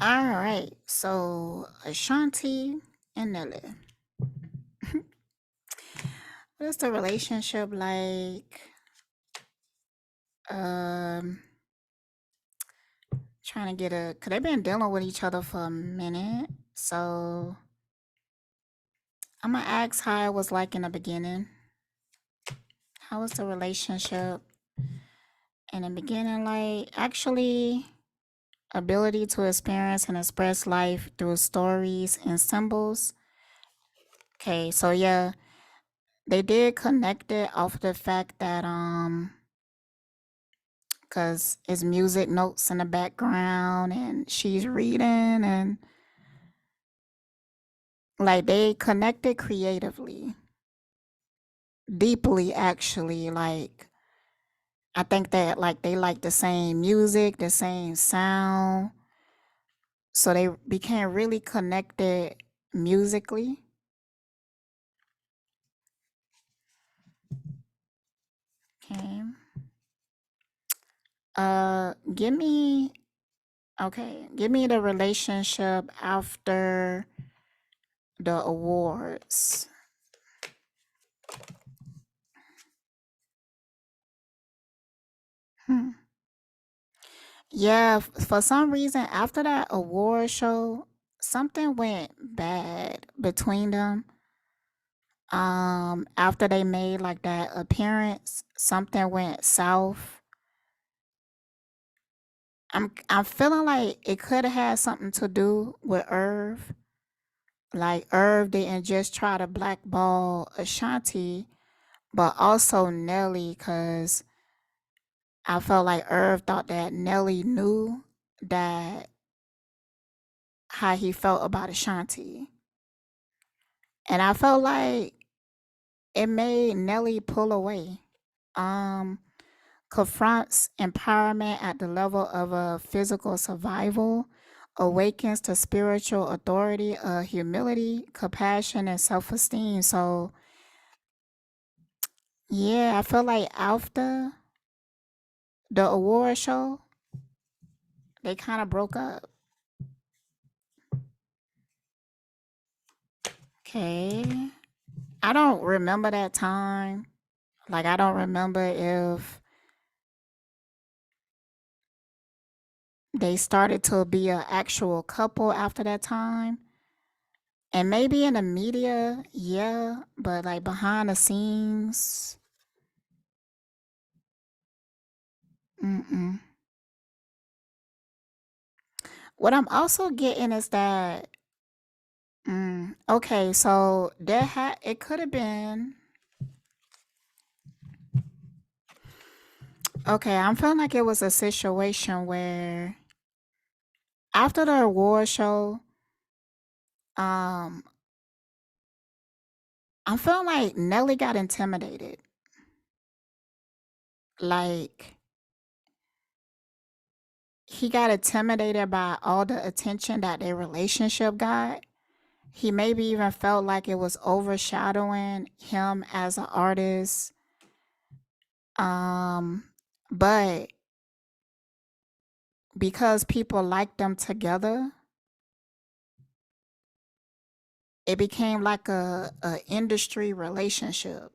All right. So Ashanti and Nelly. What is the relationship like? Um, trying to get a. Cause they've been dealing with each other for a minute. So I'm gonna ask how it was like in the beginning. How was the relationship in the beginning like? Actually, ability to experience and express life through stories and symbols. Okay, so yeah, they did connect it off the fact that because it's music notes in the background and she's reading and like they connected creatively, deeply actually. Like I think that like they like the same music, the same sound. So they became really connected musically. Okay. Give me give me the relationship after the awards. Hmm. Yeah, for some reason after that award show, something went bad between them. After they made like that appearance, something went south. I'm feeling like it could have had something to do with Irv. Like Irv didn't just try to blackball Ashanti, but also Nelly, cause I felt like Irv thought that Nelly knew that how he felt about Ashanti. And I felt like it made Nelly pull away. Um, Confronts empowerment at the level of a physical survival, awakens to spiritual authority, humility, compassion, and self esteem. So, yeah, I feel like after the award show, they kind of broke up. Okay. I don't remember that time. Like, I don't remember if they started to be an actual couple after that time. And maybe in the media, yeah, but like behind the scenes, mm-mm. What I'm also getting is that, okay, so it could have been, okay, I'm feeling like it was a situation where after the award show, um, I'm feeling like Nelly got intimidated. Like, he got intimidated by all the attention that their relationship got. He maybe even felt like it was overshadowing him as an artist. Um, but because people liked them together, it became like a industry relationship.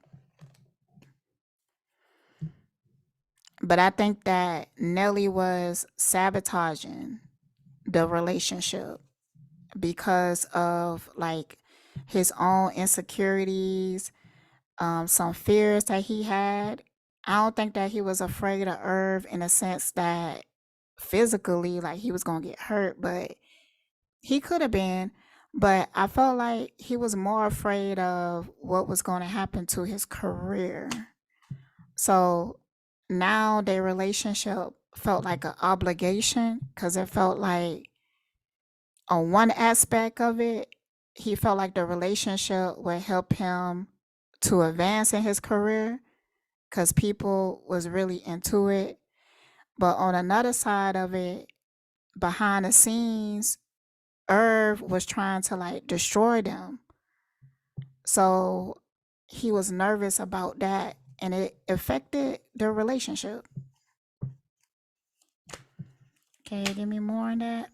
But I think that Nelly was sabotaging the relationship because of like his own insecurities, some fears that he had. I don't think that he was afraid of Irv in a sense that physically, like he was gonna get hurt, but he could have been. But I felt like he was more afraid of what was going to happen to his career. So now their relationship felt like an obligation because it felt like on one aspect of it, he felt like the relationship would help him to advance in his career because people was really into it. But on another side of it, behind the scenes, Irv was trying to like destroy them. So he was nervous about that and it affected their relationship. Can you give me more on that?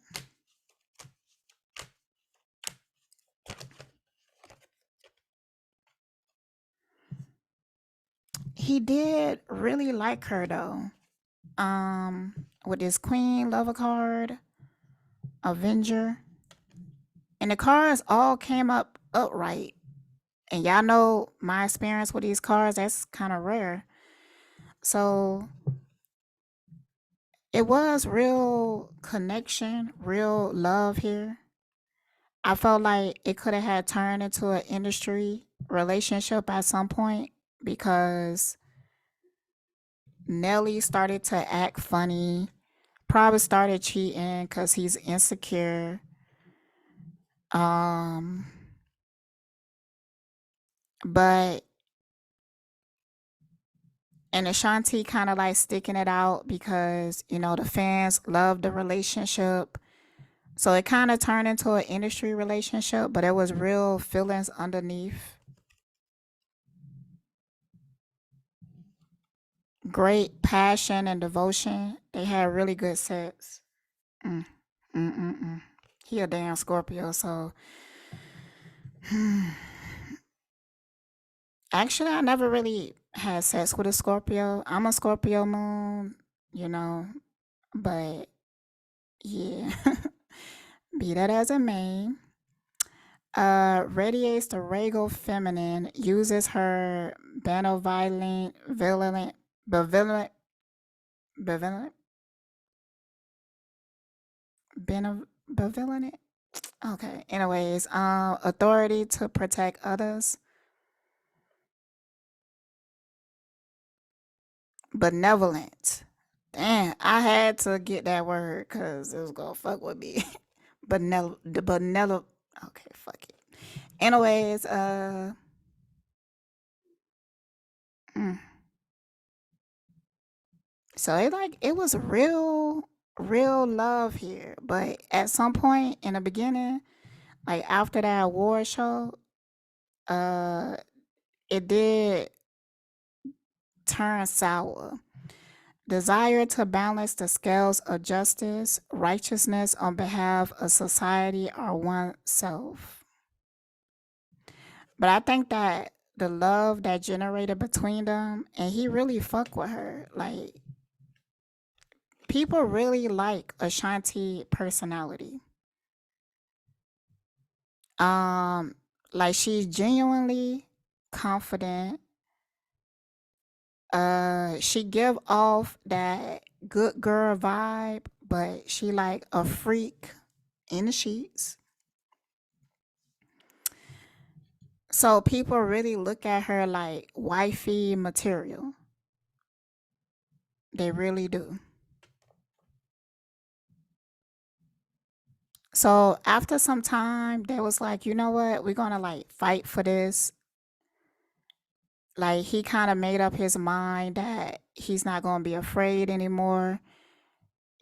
he did really like her though. With his Queen Lover card, Avenger, and the cards all came up upright. And y'all know my experience with these cards, that's kind of rare. So it was real connection, real love here. I felt like it could have had turned into an industry relationship at some point because Nelly started to act funny, probably started cheating because he's insecure. Um, but and Ashanti kind of like sticking it out because the fans loved the relationship. So it kind of turned into an industry relationship, but it was real feelings underneath. Great passion and devotion. They had really good sex. Mm, mm. He a damn Scorpio, so actually, I never really had sex with a Scorpio. I'm a Scorpio moon, you know, but yeah, be that as it may. Radiates the regal feminine, uses her benevolent, benevolent, benevolent, benevolent. Okay. Anyways, authority to protect others, benevolent. Damn, I had to get that word because it was gonna fuck with me. Benevolent. Okay, fuck it. Anyways, mm. So it was real love here, but at some point in the beginning, like after that award show, uh, it did turn sour. Desire to balance the scales of justice, righteousness on behalf of society or oneself. But I think that the love that generated between them, and he really fucked with her. Like people really like Ashanti personality. Um, like she's genuinely confident. She give off that good girl vibe, but she like a freak in the sheets. So people really look at her like wifey material. They really do. So after some time, they was like, you know what? We're gonna like fight for this. Like he kind of made up his mind that he's not gonna be afraid anymore.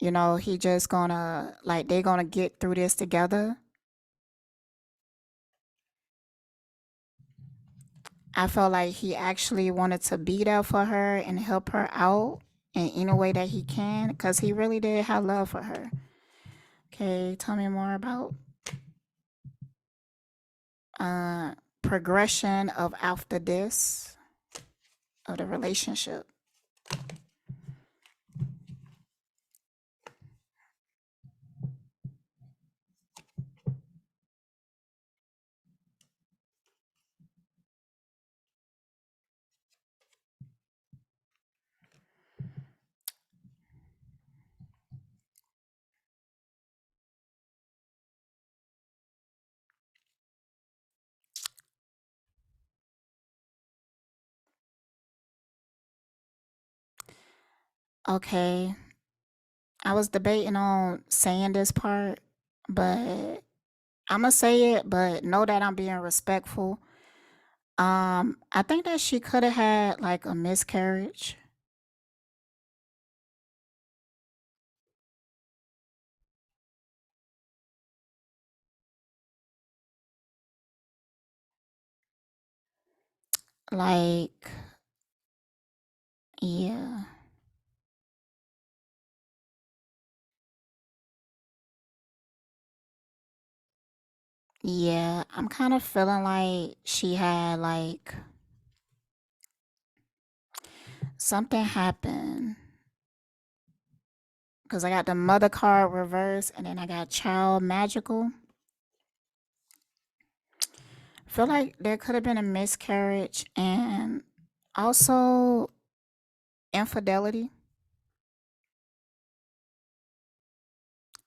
He just gonna like they gonna get through this together. I felt like he actually wanted to be there for her and help her out in any way that he can because he really did have love for her. Okay, tell me more about uh progression of after this of the relationship. Okay, I was debating on saying this part, but I'm gonna say it, but know that I'm being respectful. I think that she could have had like a miscarriage. Like, yeah. Yeah, I'm kind of feeling like she had like something happened because I got the mother card reversed and then I got child magical. I feel like there could have been a miscarriage and also infidelity.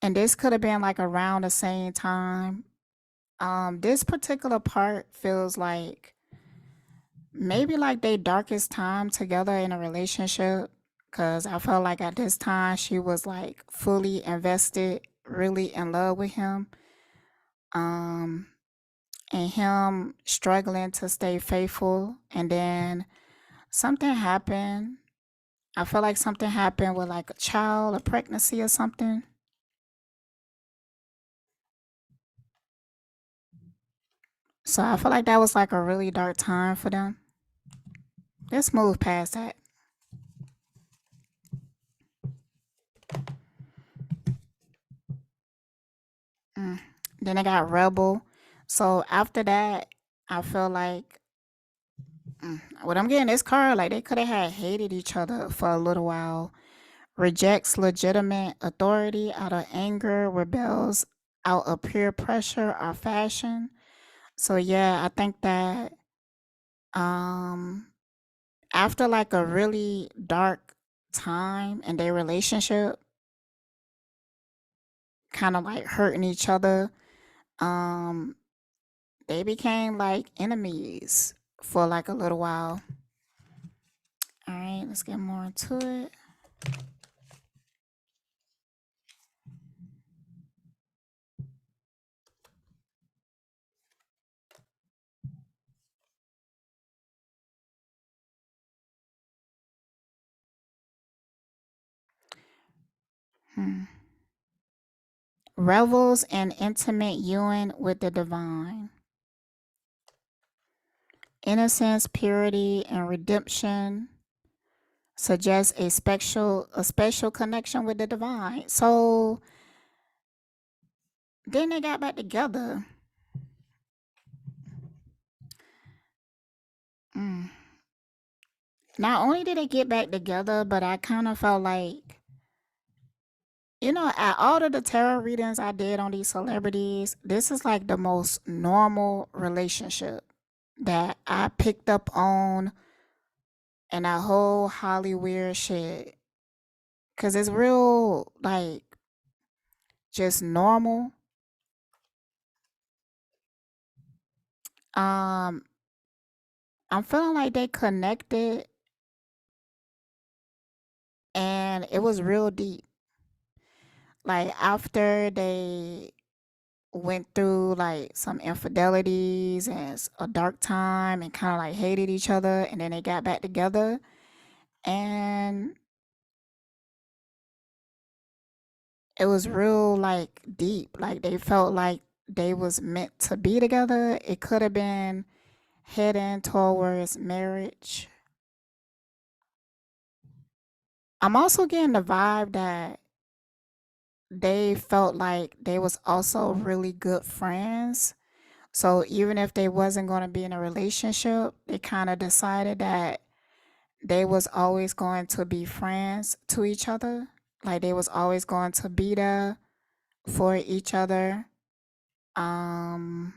And this could have been like around the same time. This particular part feels like maybe like their darkest time together in a relationship. Cause I felt like at this time she was like fully invested, really in love with him. Um, and him struggling to stay faithful. And then something happened. I feel like something happened with like a child, a pregnancy or something. So I feel like that was like a really dark time for them. Let's move past that. Mm. Then I got Rebel. So after that, I feel like what I'm getting this card, like they could have had hated each other for a little while. Rejects legitimate authority out of anger, rebels out of peer pressure or fashion. So yeah, I think that um after like a really dark time in their relationship, kind of like hurting each other, um they became like enemies for like a little while. All right, let's get more into it. Hmm. Revels in intimate union with the divine. Innocence, purity, and redemption suggests a special connection with the divine. So then they got back together. Mm. Not only did they get back together, but I kind of felt like, at all of the tarot readings I did on these celebrities, this is like the most normal relationship that I picked up on in that whole Hollywood shit. Cause it's real, like, just normal. Um, I'm feeling like they connected and it was real deep. Like after they went through like some infidelities and a dark time and kind of like hated each other and then they got back together and it was real like deep. Like they felt like they was meant to be together. It could have been heading towards marriage. I'm also getting the vibe that they felt like they was also really good friends. So even if they wasn't going to be in a relationship, they kind of decided that they was always going to be friends to each other. Like they was always going to be there for each other. Um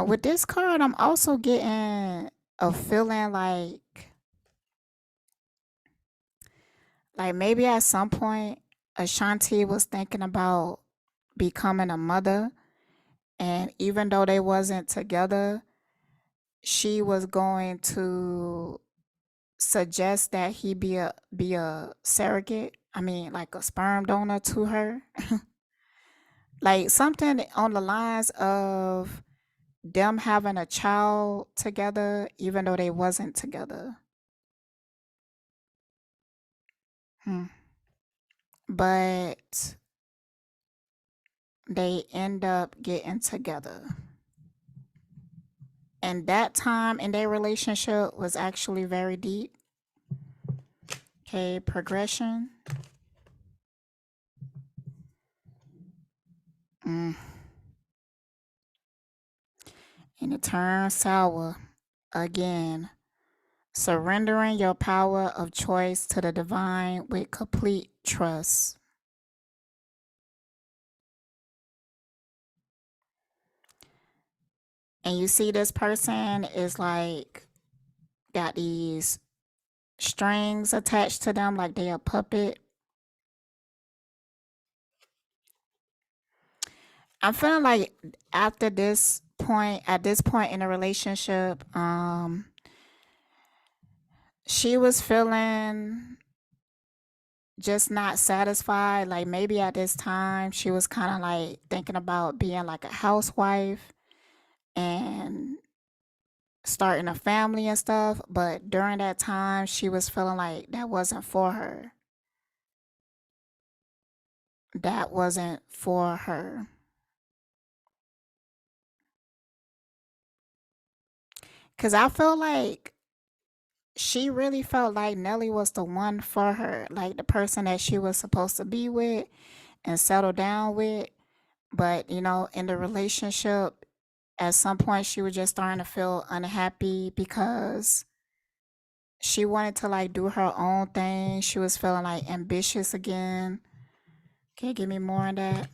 with this card, I'm also getting a feeling like maybe at some point Ashanti was thinking about becoming a mother, and even though they wasn't together, she was going to suggest that he be a surrogate. I mean, like a sperm donor to her. Like something on the lines of them having a child together even though they wasn't together. Hmm. But they end up getting together. And that time in their relationship was actually very deep. Okay, progression. Mm. And it turns sour again. Surrendering your power of choice to the divine with complete trust. And you see, this person is like got these strings attached to them, like they a puppet. I'm feeling like after this point, at this point in the relationship, she was feeling just not satisfied. Like maybe at this time, she was kind of like thinking about being like a housewife and starting a family and stuff. But during that time, she was feeling like that wasn't for her. That wasn't for her. Because I feel like she really felt like Nelly was the one for her, like the person that she was supposed to be with and settle down with. But, you know, in the relationship, at some point, she was just starting to feel unhappy because she wanted to like do her own thing. She was feeling like ambitious again. Can you give me more on that?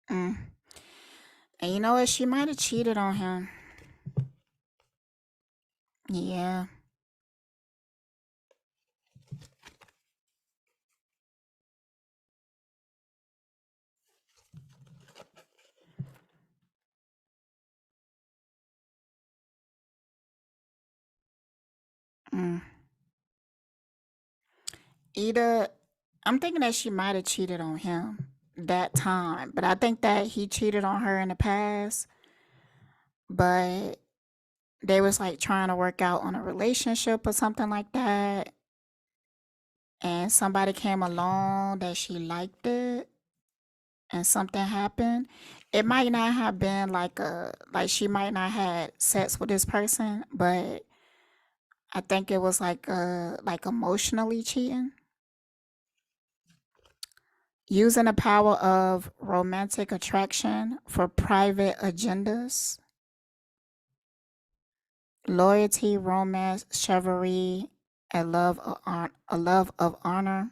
Mm. And you know what? She might have cheated on him. Yeah. Mm. Either I'm thinking that she might have cheated on him that time, but I think that he cheated on her in the past, but they was like trying to work out on a relationship or something like that, and somebody came along that she liked it and something happened. It might not have been like a like she might not had sex with this person, but I think it was like emotionally cheating. Using the power of romantic attraction for private agendas, loyalty, romance, chivalry, a love of honor.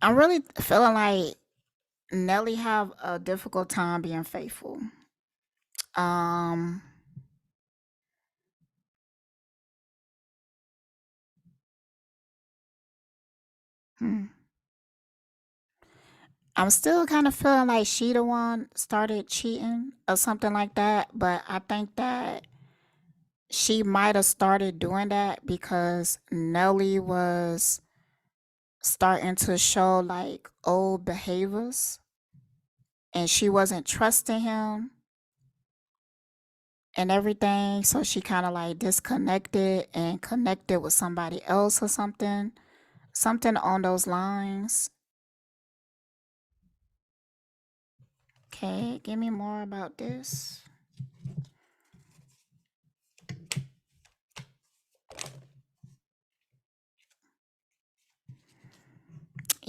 I'm really feeling like Nelly have a difficult time being faithful. Um, hmm. I'm still kind of feeling like she the one started cheating or something like that, but I think that she might have started doing that because Nelly was starting to show like old behaviors and she wasn't trusting him and everything. So she kind of like disconnected and connected with somebody else or something, something on those lines. Okay, give me more about this.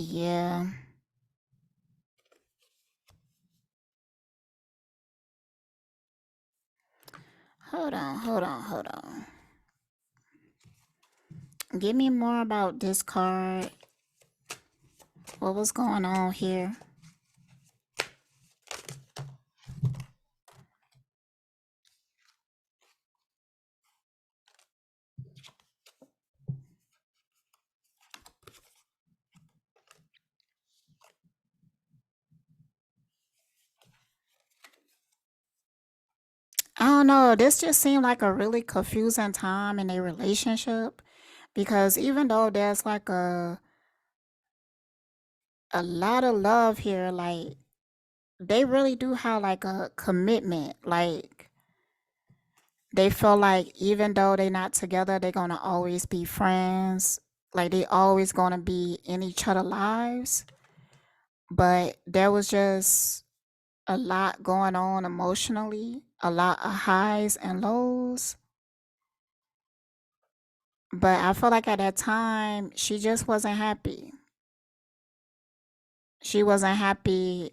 Yeah. Hold on. Give me more about this card. What was going on here? I don't know. This just seemed like a really confusing time in a relationship because even though there's like a lot of love here, like they really do have like a commitment. Like they feel like even though they're not together, they're gonna always be friends. Like they always gonna be in each other's lives. but there was just a lot going on emotionally, a lot of highs and lows. But I feel like at that time, she just wasn't happy. She wasn't happy.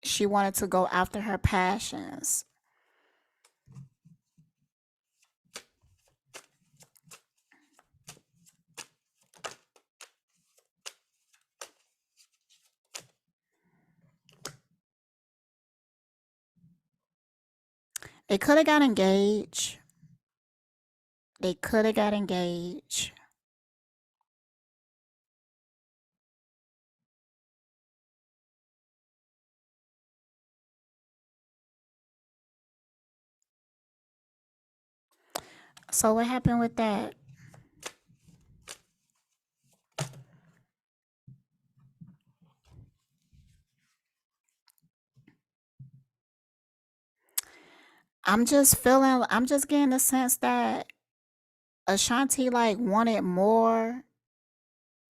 She wanted to go after her passions. They could have got engaged. They could have got engaged. So what happened with that? I'm just getting the sense that Ashanti like wanted more,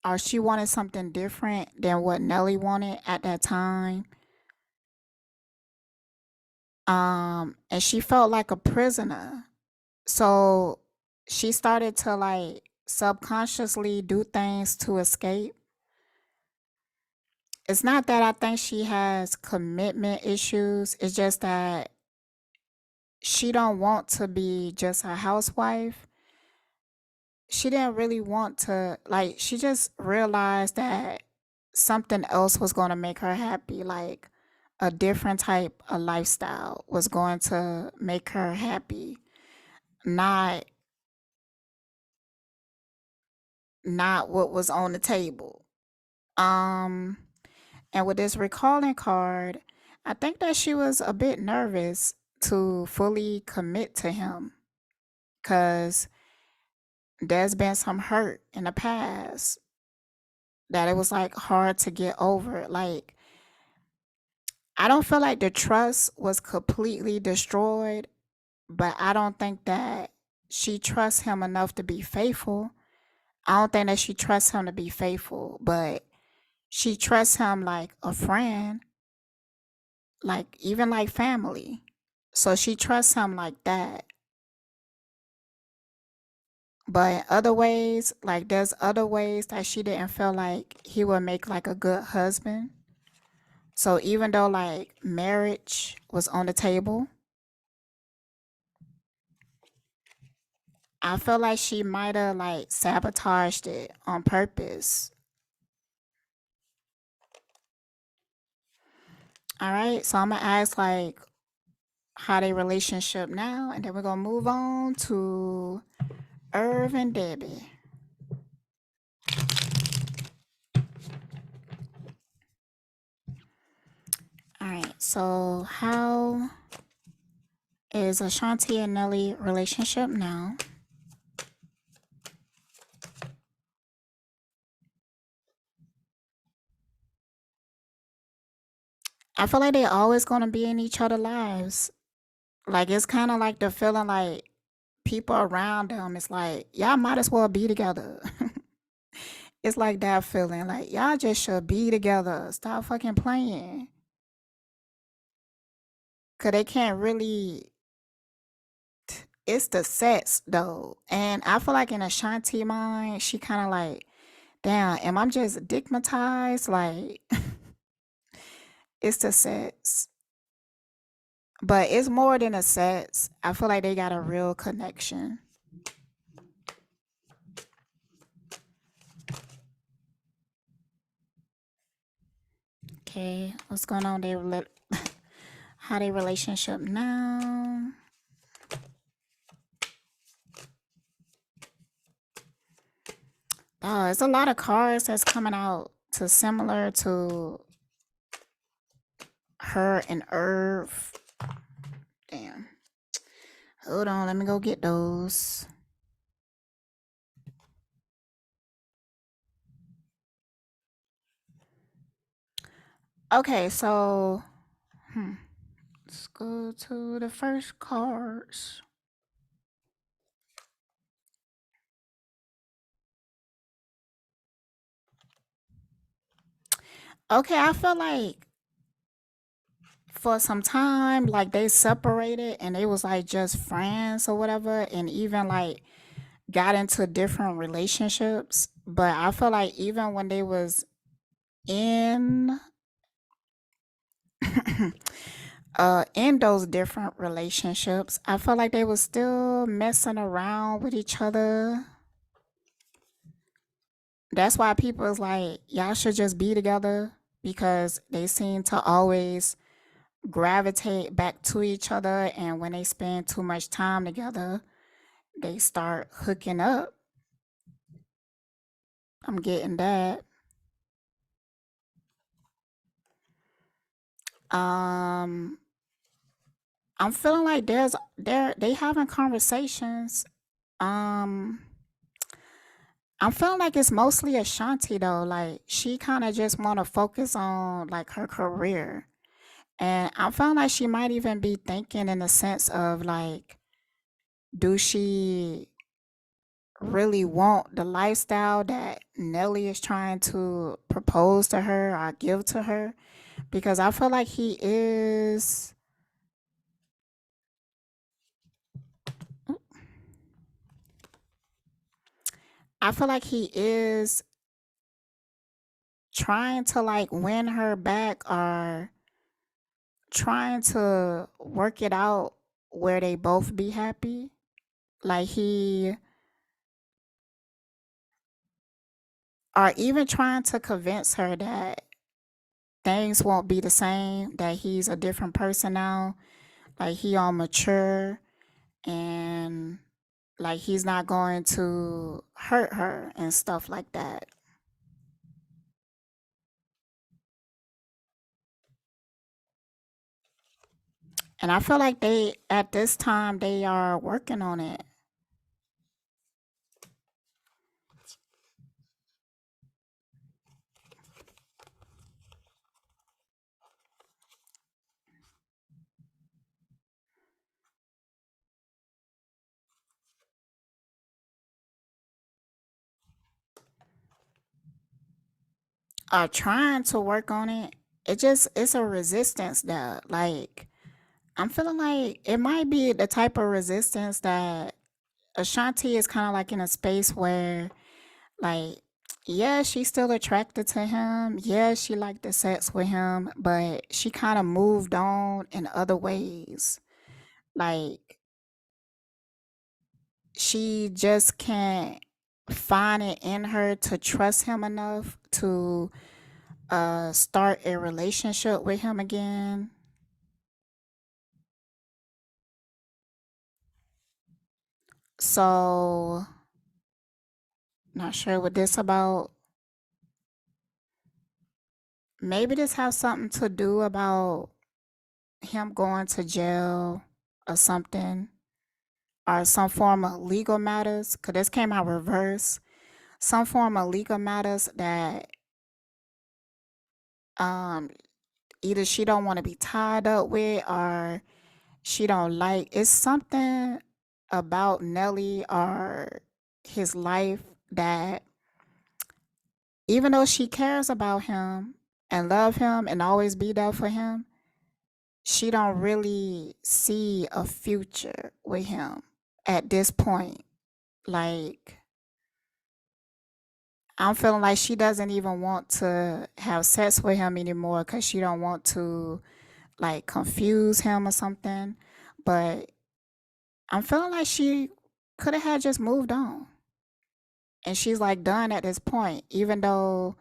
or she wanted something different than what Nelly wanted at that time. And she felt like a prisoner. So she started to like subconsciously do things to escape. It's not that I think she has commitment issues. It's just that she don't want to be just a housewife. She didn't really want to like she just realized that something else was going to make her happy, like a different type of lifestyle was going to make her happy, not not what was on the table. Um and with this recalling card, I think that she was a bit nervous to fully commit to him cuz there's been some hurt in the past that it was like hard to get over. Like I don't feel like the trust was completely destroyed, but I don't think that she trusts him enough to be faithful. I don't think that she trusts him to be faithful, but she trusts him like a friend, like even like family. So she trusts him like that. But in other ways, like there's other ways that she didn't feel like he would make like a good husband. So even though like marriage was on the table, I feel like she might have like sabotaged it on purpose. All right, so I'm gonna ask like how they relationship now, and then we're gonna move on to Irv and Debbie. All right, so how is Ashanti and Nelly relationship now? I feel like they always gonna be in each other's lives. Like it's kind of like the feeling like people around them. It's like y'all might as well be together. It's like that feeling. Like y'all just should be together. Stop fucking playing. Cause they can't really. It's the sets though, and I feel like in Ashanti mind, she kind of like, damn, am I just digmatized? Like it's the sets, but it's more than a sets. I feel like they got a real connection. Okay, what's going on? How they relationship now? Oh, it's a lot of cards that's coming out to similar to her and Irv. Damn. Hold on, let me go get those. Okay, so let's go to the first cards. Okay, I feel like for some time, like they separated and they was like just friends or whatever, and even like got into different relationships. But I feel like even when they was in in those different relationships, I felt like they was still messing around with each other. That's why people is like, y'all should just be together because they seem to always gravitate back to each other. And when they spend too much time together, they start hooking up. I'm getting that. Um, I'm feeling like they having conversations. Um, I'm feeling like it's mostly Ashanti though. Like she kind of just want to focus on like her career. And I'm feeling like she might even be thinking in the sense of like, do she really want the lifestyle that Nelly is trying to propose to her or give to her? Because I feel like he is trying to like win her back or trying to work it out where they both be happy. Like he or even trying to convince her that things won't be the same, that he's a different person now, like he all mature and like he's not going to hurt her and stuff like that. And I feel like they at this time they are working on it. Are trying to work on it. It's a resistance that like I'm feeling like it might be the type of resistance that Ashanti is kind of like in a space where like yeah, she's still attracted to him. Yeah, she liked the sex with him, but she kind of moved on in other ways. Like she just can't find it in her to trust him enough to start a relationship with him again. So not sure what this about. Maybe this has something to do about him going to jail or something or some form of legal matters. Cause this came out reverse. Some form of legal matters that um either she don't want to be tied up with or she don't like. It's something about Nelly or his life that even though she cares about him and love him and always be there for him, she don't really see a future with him at this point. Like I'm feeling like she doesn't even want to have sex with him anymore because she don't want to like confuse him or something. But I'm feeling like she could have had just moved on. And she's like done at this point, even though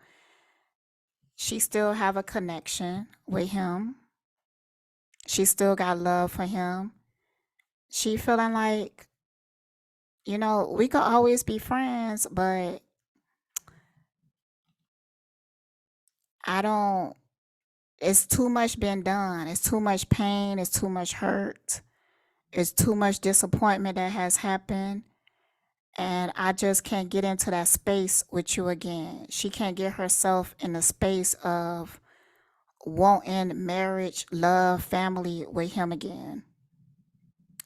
she still have a connection with him. She still got love for him. She feeling like, we could always be friends, but I don't it's too much been done. It's too much pain, it's too much hurt. It's too much disappointment that has happened. And I just can't get into that space with you again. She can't get herself in the space of wanting marriage, love, family with him again.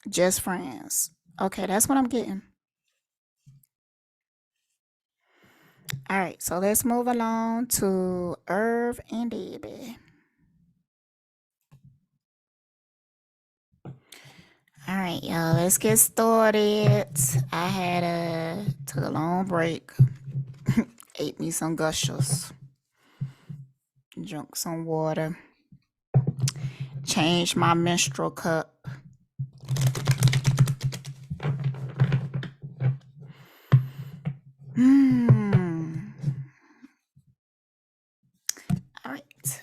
Just friends. Okay, that's what I'm getting. All right, so let's move along to Irv and Debbie. All right, y'all, let's get started. I had took a long break, ate me some gushers, drunk some water, changed my menstrual cup. All right.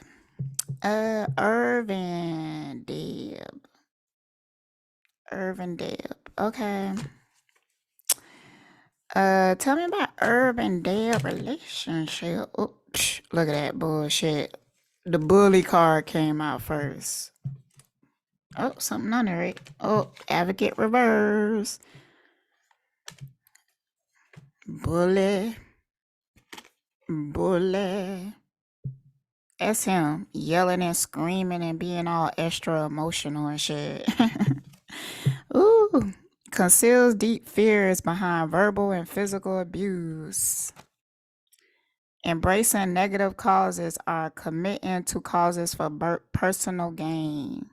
Irvin Deb. Irvin Deb. Okay. Tell me about Irvin Deb relationship. Oops, look at that bullshit. The bully card came out first. Oh, something under it. Oh, advocate reverse. Bully. Bully. That's him yelling and screaming and being all extra emotional and shit. Ooh. Conceals deep fears behind verbal and physical abuse. Embracing negative causes are committing to causes for personal gain.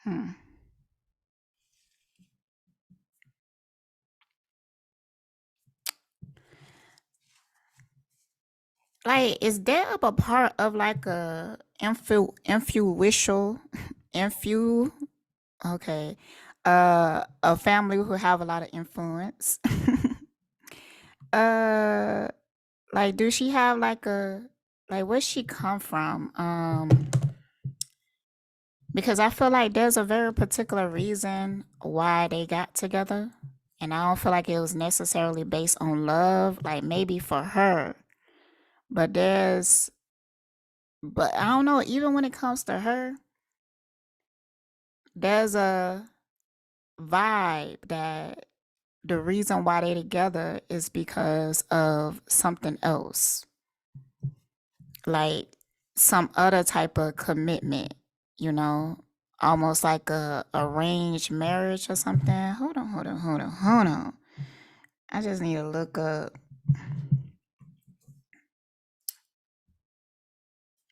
Hmm. Like, is that a part of like a influential, infu? Okay, a family who have a lot of influence. uh, like, do she have like a like where she come from? Because I feel like there's a very particular reason why they got together. And I don't feel like it was necessarily based on love, like maybe for her. But but I don't know, even when it comes to her, there's a vibe that the reason why they together is because of something else, like some other type of commitment, you know, almost like a arranged marriage or something. Hold on. I just need to look up.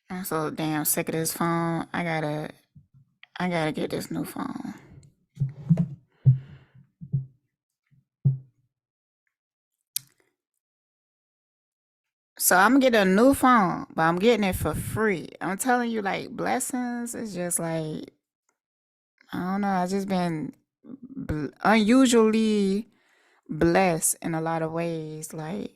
I'm so damn sick of this phone. I gotta get this new phone. So I'm getting a new phone, but I'm getting it for free. I'm telling you, like blessings is just like I don't know. I just been unusually blessed in a lot of ways. Like,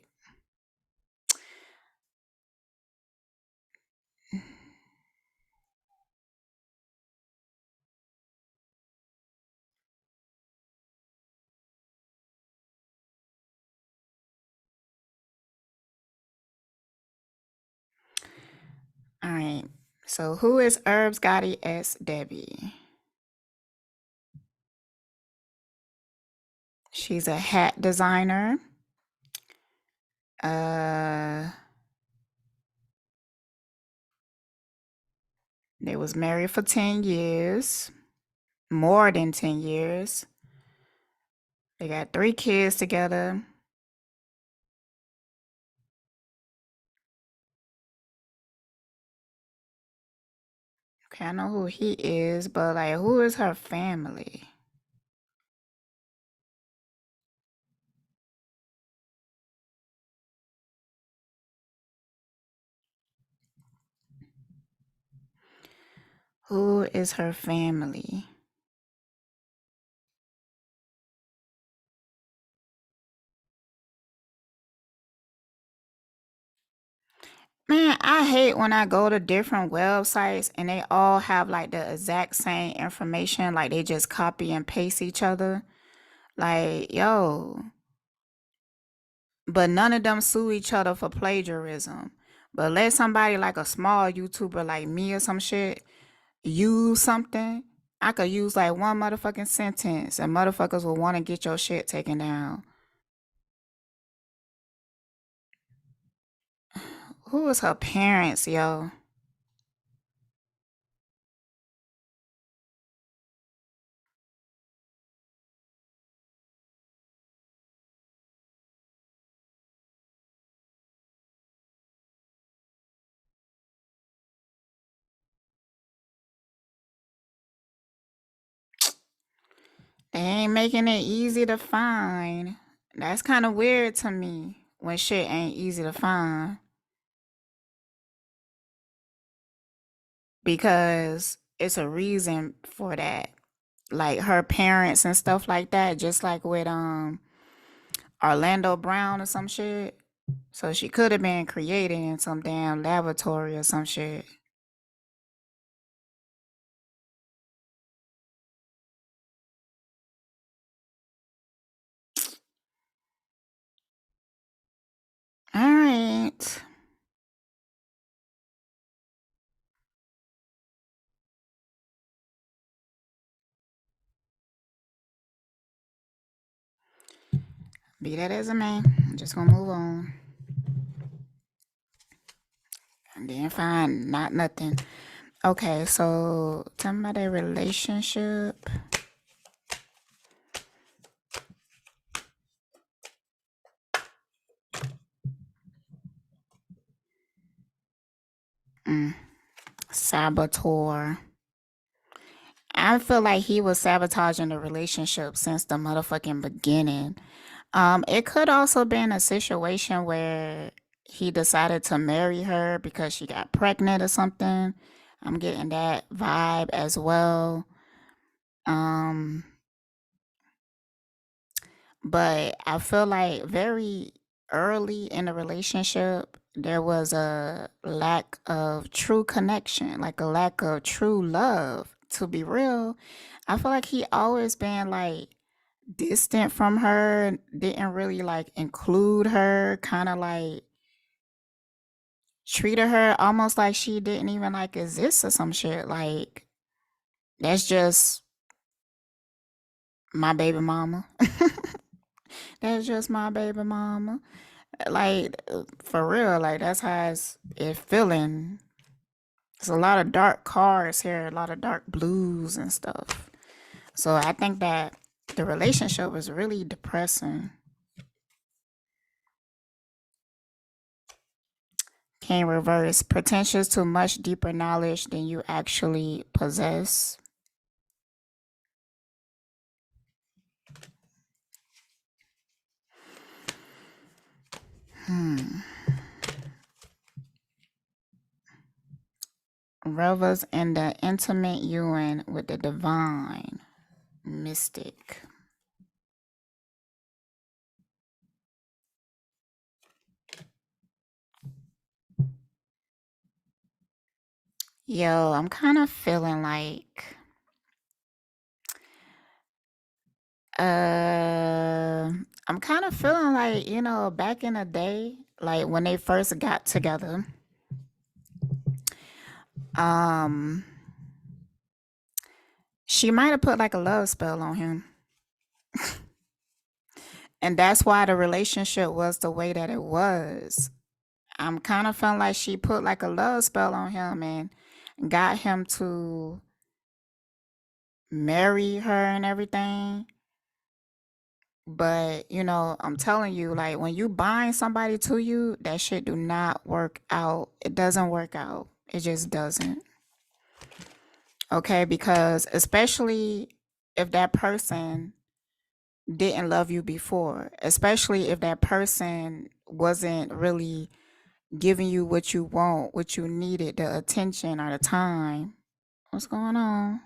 all right. So who is Herbs Gotti S Debbie? She's a hat designer. Uh, they was married for 10 years, more than 10 years. They got 3 kids together. Okay, I know who he is, but like, who is her family? Who is her family? Man, I hate when I go to different websites and they all have like the exact same information, like they just copy and paste each other. Like, yo, but none of them sue each other for plagiarism. But let somebody like a small YouTuber like me or some shit use something, I could use like one motherfucking sentence and motherfuckers will want to get your shit taken down. Who was her parents, yo? They ain't making it easy to find. That's kind of weird to me when shit ain't easy to find because it's a reason for that. Like her parents and stuff like that, just like with Orlando Brown or some shit. So she could have been created in some damn laboratory or some shit. All right. Be that as it may. I'm just gonna move on. And then find not nothing. Okay, so tell me about their relationship. Mm, saboteur. I feel like he was sabotaging the relationship since the motherfucking beginning. It could also been a situation where he decided to marry her because she got pregnant or something. I'm getting that vibe as well. Um, but I feel like very early in the relationship, there was a lack of true connection, like a lack of true love. To be real, I feel like he always been like distant from her, didn't really like include her, kind of like treated her almost like she didn't even like exist or some shit. Like that's just my baby mama. That's just my baby mama. Like for real, like that's how it feeling. There's a lot of dark cards here, a lot of dark blues and stuff. So I think that the relationship was really depressing. Can reverse pretentious to much deeper knowledge than you actually possess. Hmm. Revels in the intimate union with the divine mystic. Yo, I'm kind of feeling like uh I'm kind of feeling like, back in the day, like when they first got together, um she might have put like a love spell on him. And that's why the relationship was the way that it was. I'm kind of feeling like she put like a love spell on him and got him to marry her and everything. But, I'm telling you, like when you bind somebody to you, that shit do not work out. It doesn't work out. It just doesn't. Okay, because especially if that person didn't love you before, especially if that person wasn't really giving you what you want, what you needed, the attention or the time. What's going on?